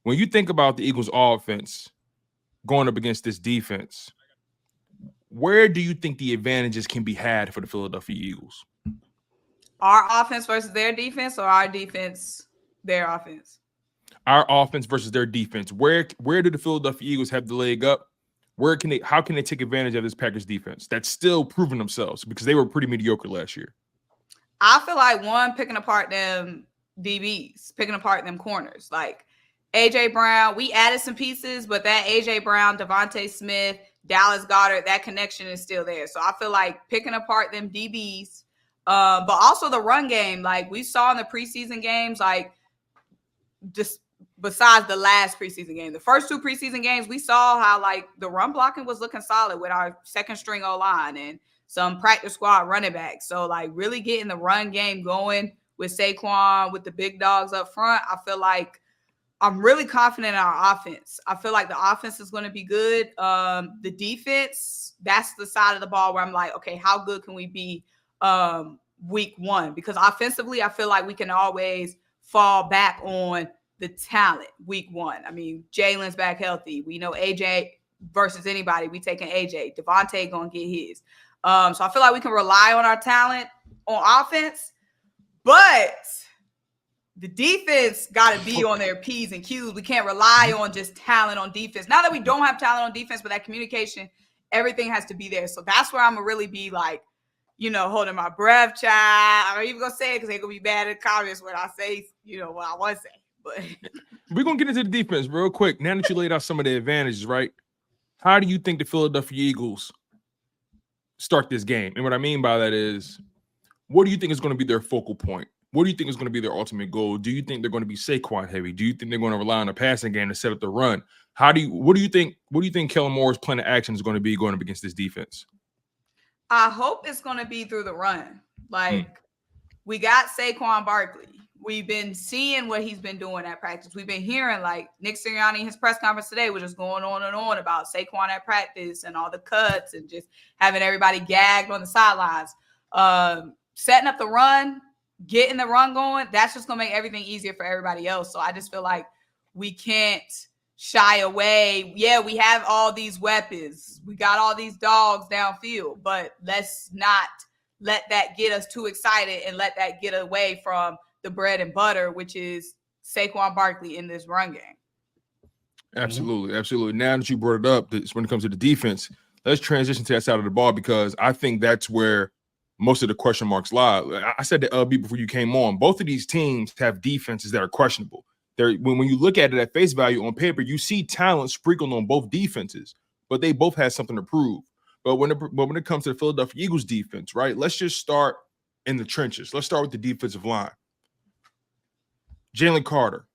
when you think about the Eagles' offense going up against this defense, where do you think the advantages can be had for the Philadelphia Eagles? Our offense versus their defense, or our defense, their offense? Our offense versus their defense. Where do the Philadelphia Eagles have the leg up? How can they take advantage of this Packers defense that's still proving themselves, because they were pretty mediocre last year? I feel like picking apart them DBs, picking apart them corners. Like AJ Brown, we added some pieces, but that AJ Brown, Devontae Smith, Dallas Goedert, that connection is still there. So I feel like picking apart them DBs, but also the run game. Like we saw in the preseason games, like just besides the last preseason game, the first 2 preseason games, we saw how like the run blocking was looking solid with our second string O-line and some practice squad running backs. So like really getting the run game going with Saquon, with the big dogs up front, I feel like I'm really confident in our offense. I feel like the offense is going to be good. The defense, that's the side of the ball where I'm like, okay, how good can we be week 1? Because offensively, I feel like we can always fall back on the talent week 1. I mean, Jalen's back healthy. We know AJ versus anybody, we taking AJ. Devontae going to get his. So I feel like we can rely on our talent on offense, but the defense got to be on their P's and Q's. We can't rely on just talent on defense. Not that we don't have talent on defense, but that communication, everything has to be there. So that's where I'm going to really be like, holding my breath, child. I'm even going to say it because they're going to be bad in the comments when I say, what I want to say. But we're going to get into the defense real quick. Now that you laid out some of the advantages, right? How do you think the Philadelphia Eagles start this game? And what I mean by that is, what do you think is going to be their focal point? What do you think is going to be their ultimate goal? Do you think they're going to be Saquon heavy? Do you think they're going to rely on the passing game to set up the run? What do you think Kellen Moore's plan of action is going to be going up against this defense? I hope it's going to be through the run. Like we got Saquon Barkley. We've been seeing what he's been doing at practice. We've been hearing like Nick Sirianni in his press conference today was just going on and on about Saquon at practice and all the cuts and just having everybody gagged on the sidelines. Setting up the run, getting the run going, that's just going to make everything easier for everybody else. So I just feel like we can't shy away. Yeah, we have all these weapons. We got all these dogs downfield, but let's not let that get us too excited and let that get away from the bread and butter, which is Saquon Barkley in this run game. Absolutely, absolutely. Now that you brought it up, when it comes to the defense, let's transition to that side of the ball, because I think that's where most of the question marks lie. I said to LB before you came on, both of these teams have defenses that are questionable. When you look at it at face value on paper, you see talent sprinkled on both defenses, but they both have something to prove. But when it comes to the Philadelphia Eagles defense, right, let's just start in the trenches. Let's start with the defensive line. Jalen Carter,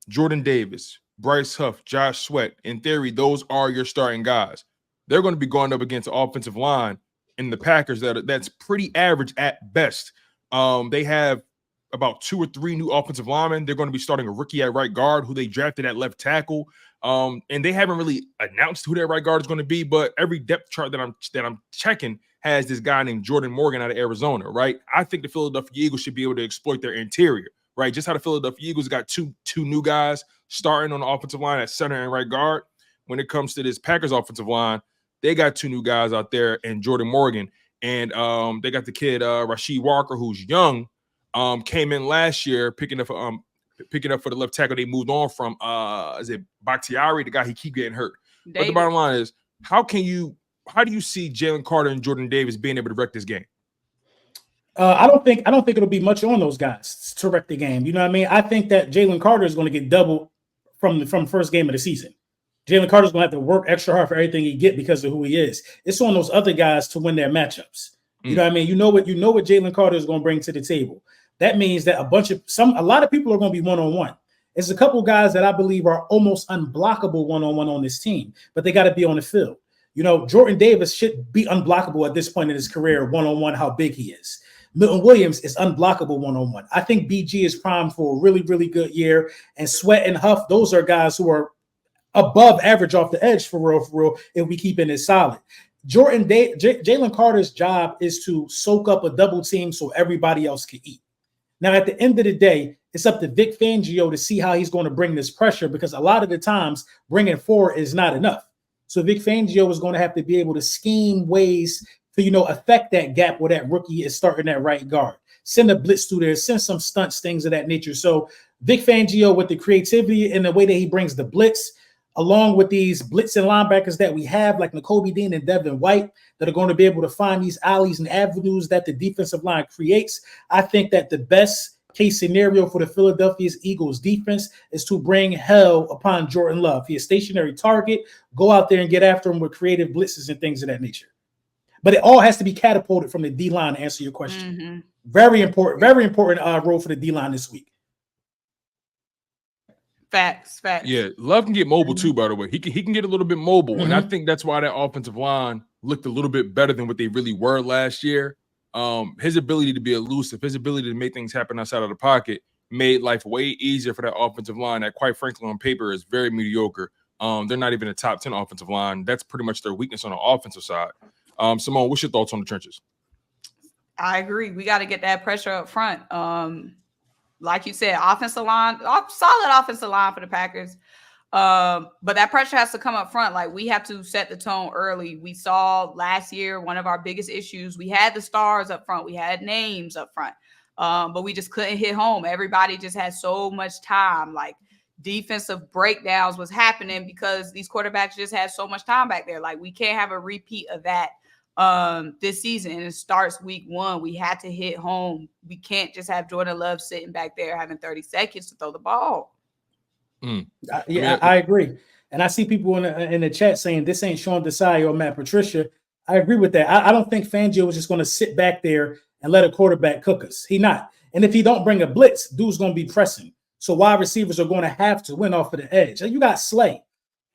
Jordan Davis, Bryce Huff, Josh Sweat. In theory, those are your starting guys. They're going to be going up against the offensive line in the Packers that's pretty average at best. They have about 2 or 3 new offensive linemen. They're going to be starting a rookie at right guard who they drafted at left tackle. And they haven't really announced who their right guard is going to be, but every depth chart that I'm checking has this guy named Jordan Morgan out of Arizona, right? I think the Philadelphia Eagles should be able to exploit their interior, right? Just how the Philadelphia Eagles got two new guys starting on the offensive line at center and right guard. When it comes to this Packers offensive line, they got 2 new guys out there and Jordan Morgan. And they got the kid Rasheed Walker, who's young, came in last year picking up for the left tackle. They moved on from is it Bakhtiari, the guy he keep getting hurt. David. But the bottom line is, how do you see Jalen Carter and Jordan Davis being able to wreck this game? I don't think it'll be much on those guys to wreck the game. You know what I mean? I think that Jalen Carter is going to get doubled from first game of the season. Jalen Carter's going to have to work extra hard for everything he get because of who he is. It's on those other guys to win their matchups. You know what I mean? You know what Jalen Carter is going to bring to the table. That means that a lot of people are going to be one-on-one. There's a couple guys that I believe are almost unblockable one-on-one on this team, but they got to be on the field. You know, Jordan Davis should be unblockable at this point in his career, one-on-one, how big he is. Milton Williams is unblockable one-on-one. I think BG is primed for a really, really good year. And Sweat and Huff, those are guys who are above average off the edge for real, if we keep it solid. Jalen Carter's job is to soak up a double team so everybody else can eat. Now, at the end of the day, It's up to Vic Fangio to see how he's going to bring this pressure, because a lot of the times bringing 4 is not enough. So Vic Fangio is going to have to be able to scheme ways to, affect that gap where that rookie is starting at right guard. Send a blitz through there, send some stunts, things of that nature. So Vic Fangio, with the creativity and the way that he brings the blitz, along with these blitzing linebackers that we have, like Nakobe Dean and Devin White, that are going to be able to find these alleys and avenues that the defensive line creates. I think that the best case scenario for the Philadelphia Eagles defense is to bring hell upon Jordan Love. He is a stationary target. Go out there and get after him with creative blitzes and things of that nature. But it all has to be catapulted from the D-line to answer your question. Mm-hmm. Very important role for the D-line this week. Facts. Yeah, Love can get mobile too, by the way. He can get a little bit mobile. And I think that's why that offensive line looked a little bit better than what they really were last year. His ability to be elusive, his ability to make things happen outside of the pocket made life way easier for that offensive line that, quite frankly, on paper is very mediocre. They're not even a top 10 offensive line. That's pretty much their weakness on the offensive side. Symone, what's your thoughts on the trenches? I agree. We got to get that pressure up front. Like you said, offensive line, solid offensive line for the Packers. But that pressure has to come up front. Like, we have to set the tone early. We saw last year one of our biggest issues. We had the stars up front. We had names up front. But we just couldn't hit home. Everybody just had so much time. Like, defensive breakdowns was happening because these quarterbacks just had so much time back there. Like, we can't have a repeat of that this season. And it starts week 1. We had to hit home. We can't just have Jordan Love sitting back there having 30 seconds to throw the ball. I agree. And I see people in the chat saying this ain't Sean Desai or Matt Patricia. I agree with that. I don't think Fangio is just going to sit back there and let a quarterback cook us. He not. And if he don't bring a blitz, dude's going to be pressing. So wide receivers are going to have to win off of the edge. You got Slay.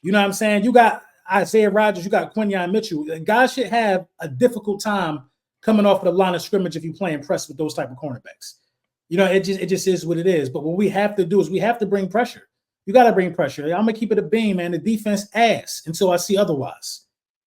You know what I'm saying? You got Isaiah Rodgers. You got Quinyon Mitchell. Guys should have a difficult time coming off of the line of scrimmage if you play press with those type of cornerbacks. It just is what it is. But what we have to do is we have to bring pressure. You got to bring pressure. I'm going to keep it a beam, man. The defense ass until I see otherwise.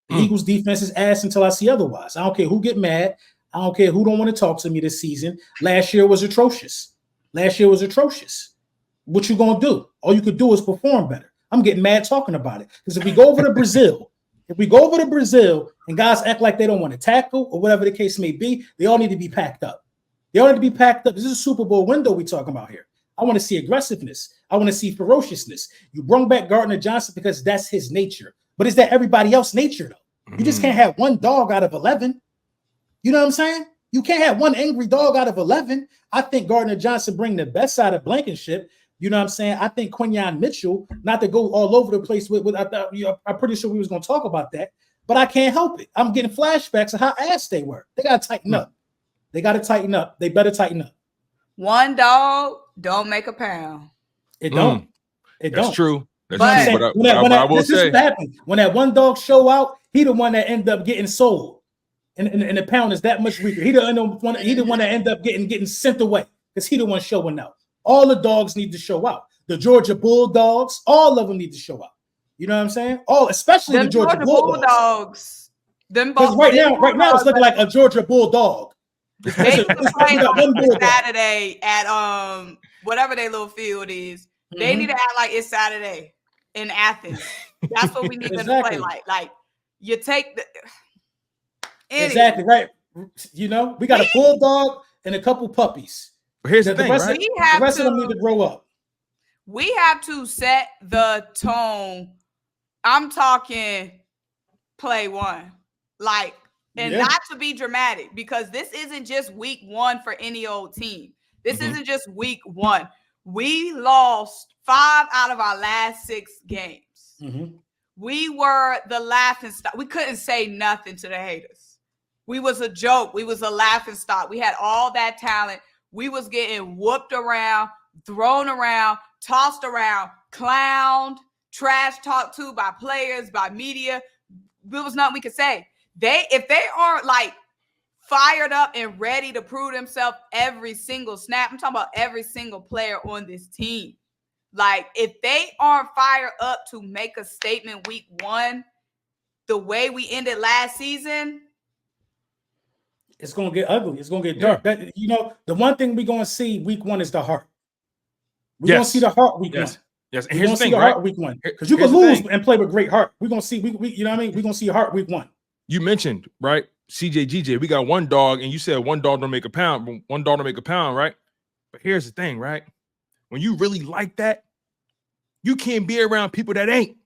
The Eagles defense is ass until I see otherwise. I don't care who get mad. I don't care who don't want to talk to me this season. Last year was atrocious. What you going to do? All you could do is perform better. I'm getting mad talking about it. Because if we go over to Brazil, and guys act like they don't want to tackle or whatever the case may be, they all need to be packed up. This is a Super Bowl window we're talking about here. I want to see aggressiveness. I want to see ferociousness. You brought back Gardner Johnson because that's his nature. But is that everybody else's nature, though? You just can't have one dog out of 11. You know what I'm saying? You can't have one angry dog out of 11. I think Gardner Johnson bring the best side of Blankenship. You know what I'm saying? I think Quinyon Mitchell, not to go all over the place with I'm pretty sure we was going to talk about that, but I can't help it. I'm getting flashbacks of how ass they were. They got to tighten up. They better tighten up. One dog don't make a pound. It don't. That's true. That's But true. But I will say, when that one dog show out, he the one that end up getting sold, and the pound is that much weaker. He the one that end up getting sent away because he the one showing out. All the dogs need to show out. The Georgia Bulldogs, all of them need to show out. You know what I'm saying? Especially the Georgia Bulldogs. Because right now it's looking like a Georgia Bulldog. They used to play on Saturday at whatever their little field is. They need to act like it's Saturday in Athens. That's what we need them to play like. Like, you take the exactly right. We got a bulldog and a couple puppies. But here's the thing, right? The rest of them need to grow up. We have to set the tone. I'm talking play 1. Like, and not to be dramatic, because this isn't just week 1 for any old team. This isn't just week 1. We lost 5 out of our last 6 games. We were the laughing stock. We couldn't say nothing to the haters. We was a joke. We was a laughing stock. We had all that talent. We was getting whooped around, thrown around, tossed around, clowned, trash talked to by players, by media. There was nothing we could say. If they aren't like fired up and ready to prove themselves every single snap, I'm talking about every single player on this team. Like, if they aren't fired up to make a statement week 1, the way we ended last season, it's going to get ugly. It's going to get dark. The one thing we're going to see week 1 is the heart. We're gonna see the heart week one. Yes, and we're here's the thing, see the right? Heart week one, because you can lose and play with great heart. We're gonna see. We you know what I mean. We're gonna see heart week one. You mentioned, right, CJGJ. We got one dog, and you said one dog don't make a pound. One dog don't make a pound, right? But here's the thing, right? When you really like that, you can't be around people that ain't.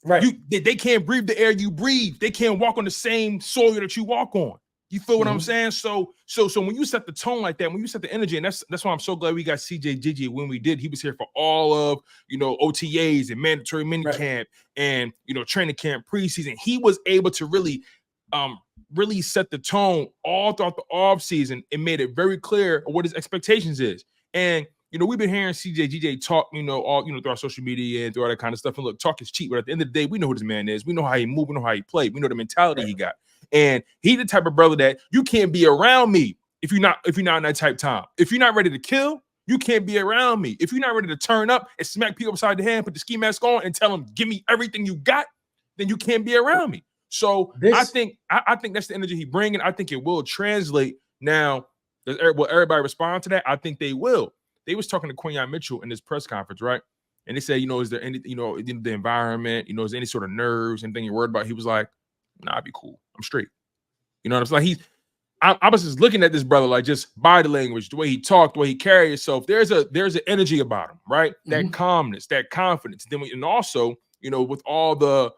Right. They can't breathe the air you breathe. They can't walk on the same soil that you walk on. You feel what I'm saying? So when you set the tone like that, when you set the energy, and that's why I'm so glad we got CJGJ when we did. He was here for all of OTAs and mandatory minicamp and training camp preseason. He was able to really set the tone all throughout the off season and made it very clear what his expectations is. And we've been hearing CJGJ talk, all through our social media and through all that kind of stuff. And look, talk is cheap, but at the end of the day, we know who this man is. We know how he moves. We know how he plays. We know the mentality he got. And he's the type of brother that you can't be around me if you're not in that type time. If you're not ready to kill, you can't be around me. If you're not ready to turn up and smack people upside the head, put the ski mask on, and tell them, "Give me everything you got," then you can't be around me. So I think that's the energy he bringing. I think it will translate. Now, will everybody respond to that? I think they will. They was talking to Quinyon Mitchell in this press conference, right? And they said, is there any, the environment, is there any sort of nerves, anything you're worried about? He was like, nah, I'd be cool. I'm straight. You know what I'm saying? I was just looking at this brother, like just body language, the way he talked, the way he carried himself. There's an energy about him, right? That calmness, that confidence. And also, with all the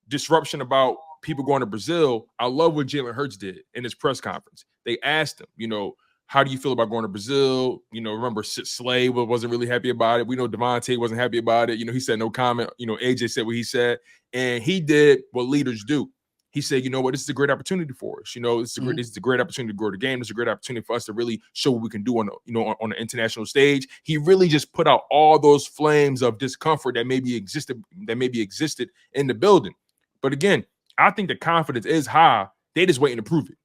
disruption about people going to Brazil, I love what Jalen Hurts did in his press conference. They asked him, how do you feel about going to Brazil? Remember Slay wasn't really happy about it. We know Devontae wasn't happy about it. He said no comment. AJ said what he said, and he did what leaders do. He said, this is a great opportunity for us. This is a great opportunity to grow the game. It's a great opportunity for us to really show what we can do on the international stage. He really just put out all those flames of discomfort that maybe existed in the building. But again, I think the confidence is high. They just waiting to prove it.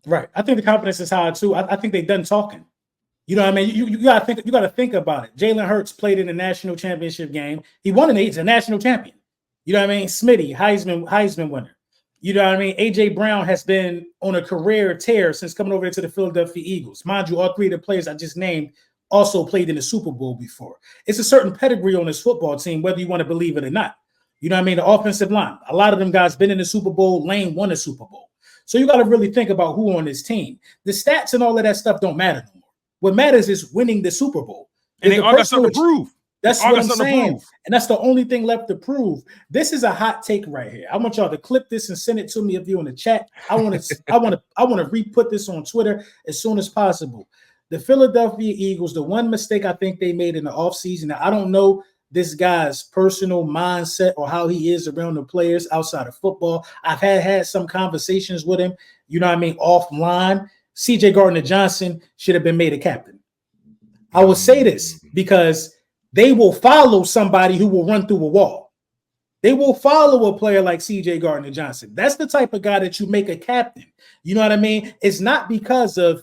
Right. I think the confidence is high too. I think they done talking. You know what I mean? You gotta think about it. Jalen Hurts played in the national championship game. He won he's a national champion. You know what I mean? Smitty, Heisman winner. You know what I mean? AJ Brown has been on a career tear since coming over to the Philadelphia Eagles. Mind you, all three of the players I just named also played in the Super Bowl before. It's a certain pedigree on this football team, whether you want to believe it or not. You know what I mean? The offensive line. A lot of them guys been in the Super Bowl. Lane won a Super Bowl. So you got to really think about who on this team. The stats and all of that stuff don't matter no more. What matters is winning the Super Bowl. And they all got something to prove. That's what I'm saying. And that's the only thing left to prove. This is a hot take right here. I want y'all to clip this and send it to me if you're in the chat. I want to re-put this on Twitter as soon as possible. The Philadelphia Eagles, the one mistake I think they made in the offseason, I don't know this guy's personal mindset or how he is around the players outside of football. I've had some conversations with him, offline. CJ Gardner-Johnson should have been made a captain. I will say this because they will follow somebody who will run through a wall. They will follow a player like CJ Gardner-Johnson. That's the type of guy that you make a captain. You know what I mean? It's not because of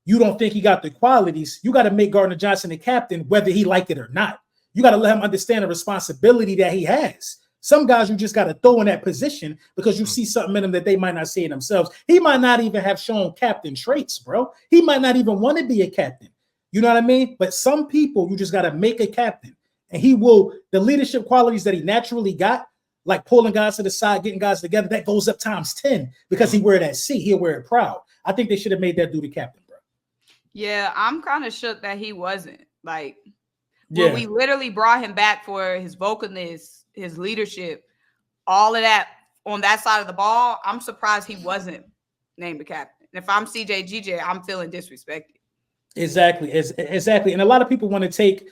you don't think he got the qualities. You got to make Gardner-Johnson a captain, whether he like it or not. You got to let him understand the responsibility that he has. Some guys you just got to throw in that position because you see something in them that they might not see in themselves. He might not even have shown captain traits, bro. He might not even want to be a captain. You know what I mean? But some people you just got to make a captain. And he will, the leadership qualities that he naturally got, like pulling guys to the side, getting guys together, that goes up times 10 because he wear that C. He'll wear it proud. I think they should have made that dude the captain, bro. Yeah, I'm kind of shook that he wasn't. Like, when we literally brought him back for his vocalness, his leadership, all of that on that side of the ball, I'm surprised he wasn't named the captain. And if I'm CJGJ, I'm feeling disrespected. Exactly. And a lot of people want to take,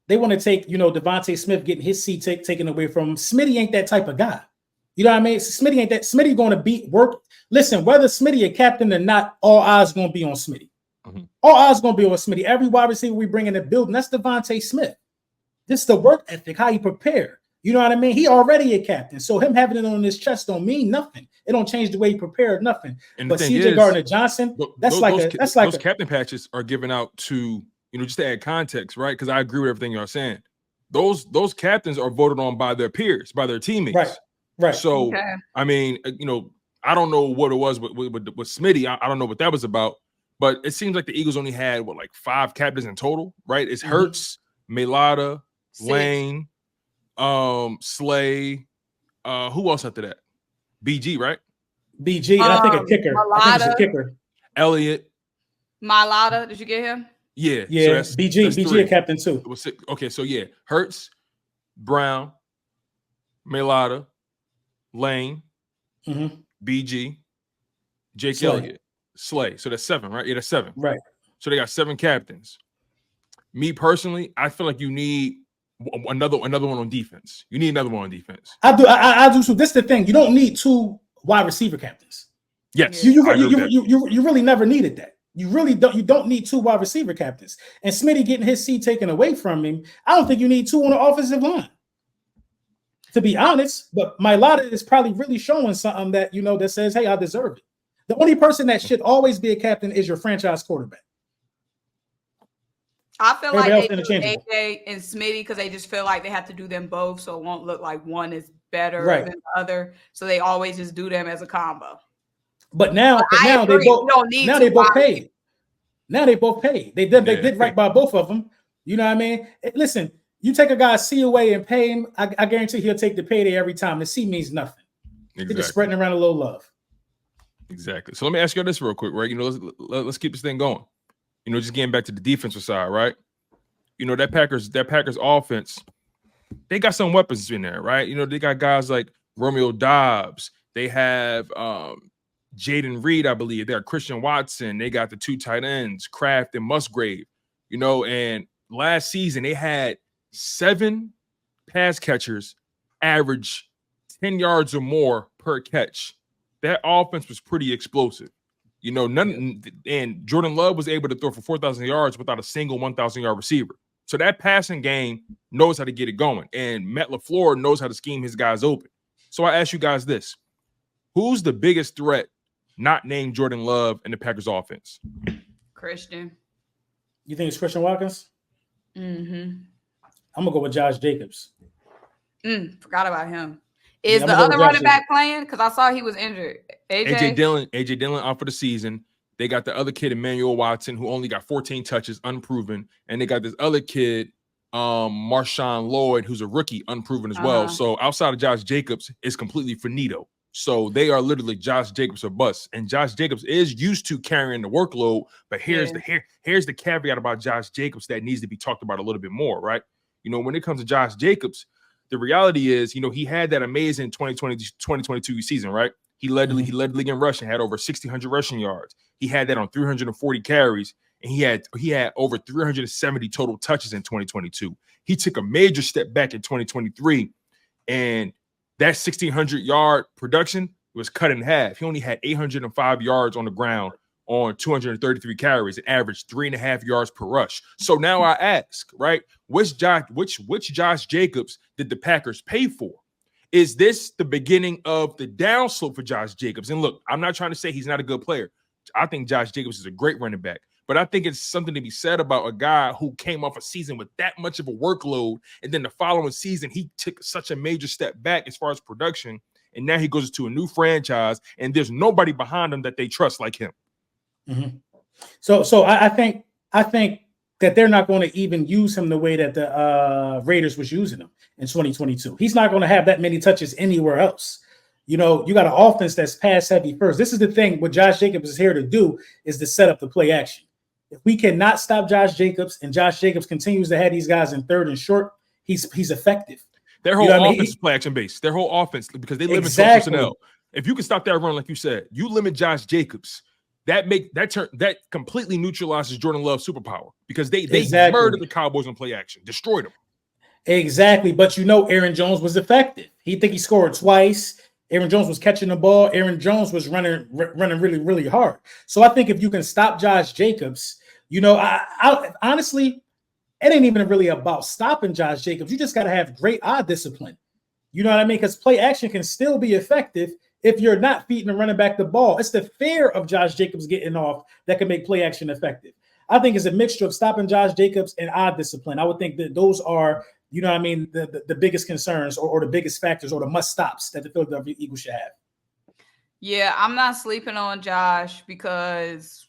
Devontae Smith getting his seat taken away from him. Smitty ain't that type of guy. You know what I mean? Smitty ain't that. Smitty going to beat work. Listen, whether Smitty a captain or not, all eyes going to be on Smitty. Mm-hmm. All eyes going to be on Smitty. Every wide receiver we bring in the building, that's Devontae Smith. This is the work ethic, how he prepare. You know what I mean? He already a captain. So him having it on his chest don't mean nothing. It don't change the way he prepared, nothing. And but CJ Gardner-Johnson, those captain patches are given out to, just to add context, right? Because I agree with everything you're saying. Those captains are voted on by their peers, by their teammates. Right. So, I mean, I don't know what it was with Smitty. I don't know what that was about. But it seems like the Eagles only had, 5 captains in total, right? It's Hurts, Melada, 6. Lane, Slay. Who else after that? BG, right? BG, and I think a kicker. I think it's a kicker. Elliott. Milata, did you get him? Yeah. Yeah, So that's BG 3. a captain too. Okay, so yeah. Hurts, Brown, Melada, Lane, BG, Jake Slay. Elliott, Slay. So that's 7, right? Yeah, that's 7. Right. So they got 7 captains. Me personally, I feel like you need another one on defense. You need another one on defense. I do. So this is the thing. You don't need 2 wide receiver captains. Yes, you really never needed that. You really don't. You don't need 2 wide receiver captains. And Smitty getting his seat taken away from him. I don't think you need 2 on the offensive line. To be honest, but Milata is probably really showing something that that says, "Hey, I deserve it." The only person that should always be a captain is your franchise quarterback. I feel like they do AJ and Smitty because they just feel like they have to do them both, so it won't look like one is better than the other. So they always just do them as a combo. But now they both paid. Now they both paid. They did right by both of them. You know what I mean? Listen, you take a guy's C away and pay him, I guarantee he'll take the payday every time. The C means nothing. Exactly. They're just spreading around a little love. Exactly. So let me ask you this real quick, right? Let's keep this thing going. Just getting back to the defensive side, right? That Packers offense, they got some weapons in there, right? They got guys like Romeo Dobbs. They have Jaden Reed, I believe. They got Christian Watson. They got the 2 tight ends, Kraft and Musgrave. And last season they had 7 pass catchers average 10 yards or more per catch. That offense was pretty explosive. And Jordan Love was able to throw for 4,000 yards without a single 1,000-yard receiver. So that passing game knows how to get it going. And Matt LaFleur knows how to scheme his guys open. So I ask you guys this. Who's the biggest threat not named Jordan Love in the Packers offense? Christian. You think it's Christian Watkins? Mm-hmm. I'm going to go with Josh Jacobs. Forgot about him. Is the other running back playing? Because I saw he was injured. AJ Dillon out for the season. They got the other kid, Emmanuel Watson, who only got 14 touches, unproven. And they got this other kid, Marshawn Lloyd, who's a rookie, unproven as well. So outside of Josh Jacobs, it's completely finito. So they are literally Josh Jacobs or bust. And Josh Jacobs is used to carrying the workload. But here's the caveat about Josh Jacobs that needs to be talked about a little bit more, right? When it comes to Josh Jacobs, the reality is, he had that amazing 2022 season, right? He led the league in rushing, had over 1,600 rushing yards. He had that on 340 carries, and he had over 370 total touches in 2022. He took a major step back in 2023, and that 1,600-yard production was cut in half. He only had 805 yards on the ground on 233 carries and averaged 3.5 yards per rush. So now I ask, right, which Josh Jacobs did the Packers pay for? Is this the beginning of the downslope for Josh Jacobs? And look, I'm not trying to say he's not a good player. I think Josh Jacobs is a great running back, but I think it's something to be said about a guy who came off a season with that much of a workload, and then the following season he took such a major step back as far as production, and now he goes to a new franchise, and there's nobody behind him that they trust like him. Mm-hmm. So I think that they're not going to even use him the way that the Raiders was using him in 2022. He's not going to have that many touches anywhere else. You got an offense that's pass heavy first. This is the thing. What Josh Jacobs is here to do is to set up the play action. If we cannot stop Josh Jacobs and Josh Jacobs continues to have these guys in third and short, he's effective. Their whole offense is play action based. Their whole offense, because they live in personnel. If you can stop that run, like you said, you limit Josh Jacobs. That completely neutralizes Jordan Love's superpower, because they murdered the Cowboys in play action, destroyed them. Exactly, but Aaron Jones was effective. He scored twice. Aaron Jones was catching the ball. Aaron Jones was running really, really hard. So I think if you can stop Josh Jacobs, I honestly, it ain't even really about stopping Josh Jacobs. You just got to have great eye discipline. You know what I mean? Because play action can still be effective if you're not feeding the running back the ball. It's the fear of Josh Jacobs getting off that can make play action effective. I think it's a mixture of stopping Josh Jacobs and eye discipline. I would think that those are, the biggest concerns or the biggest factors or the must stops that the Philadelphia Eagles should have. Yeah, I'm not sleeping on Josh because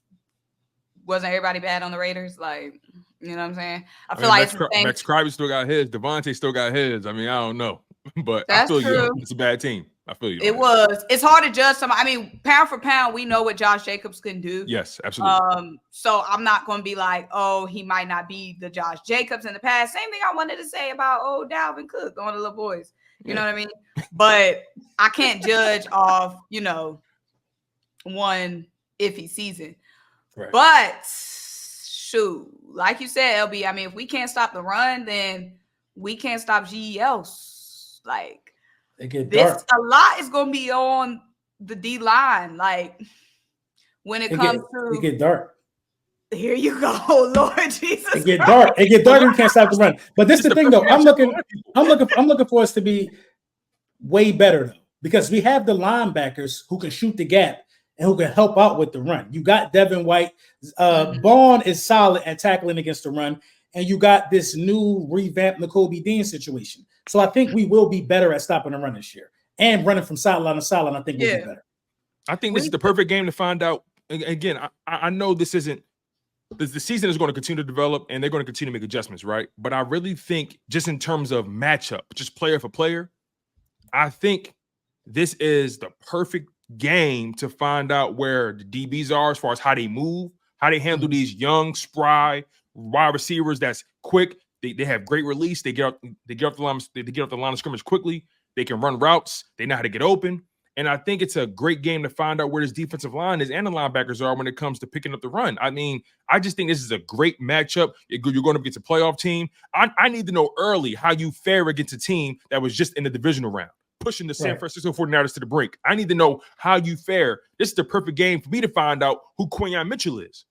wasn't everybody bad on the Raiders? Like, You know what I'm saying? I feel mean, like it's the same. Max Crosby still got his. Devontae still got his. I mean, I don't know. But I That's feel you. true. It's a bad team. I feel you. It was. It's hard to judge somebody. I mean, pound for pound, we know what Josh Jacobs can do. Yes, absolutely. So I'm not going to be like, oh, he might not be the Josh Jacobs in the past. Same thing I wanted to say about Dalvin Cook on the little boys. You know what I mean? But I can't judge off, one iffy season. Right. But shoot, like you said, LB, I mean, if we can't stop the run, then we can't stop GELs. Like, a lot is going to be on the D line. Like, when it comes to it get dark. Here you go, Lord Jesus. It get dark. It get dark. We can't stop the run. But this is the thing, though. I'm looking for us to be way better, though, because we have the linebackers who can shoot the gap and who can help out with the run. You got Devin White. Vaughn is solid at tackling against the run, and you got this new revamped Nakobe Dean situation. So I think we will be better at stopping the run this year and running from sideline to sideline. I think we'll be better. I think this is the perfect game to find out. Again, I know this isn't. The season is going to continue to develop, and they're going to continue to make adjustments, right? But I really think, just in terms of matchup, just player for player, I think this is the perfect game to find out where the DBs are as far as how they move, how they handle these young, spry wide receivers that's quick. They have great release. They get off the line of scrimmage quickly. They can run routes. They know how to get open. And I think it's a great game to find out where this defensive line is and the linebackers are when it comes to picking up the run. I mean, I just think this is a great matchup. You're going to get a playoff team. I need to know early how you fare against a team that was just in the divisional round, pushing the San Francisco 49ers to the brink. I need to know how you fare. This is the perfect game for me to find out who Quinyon Mitchell is.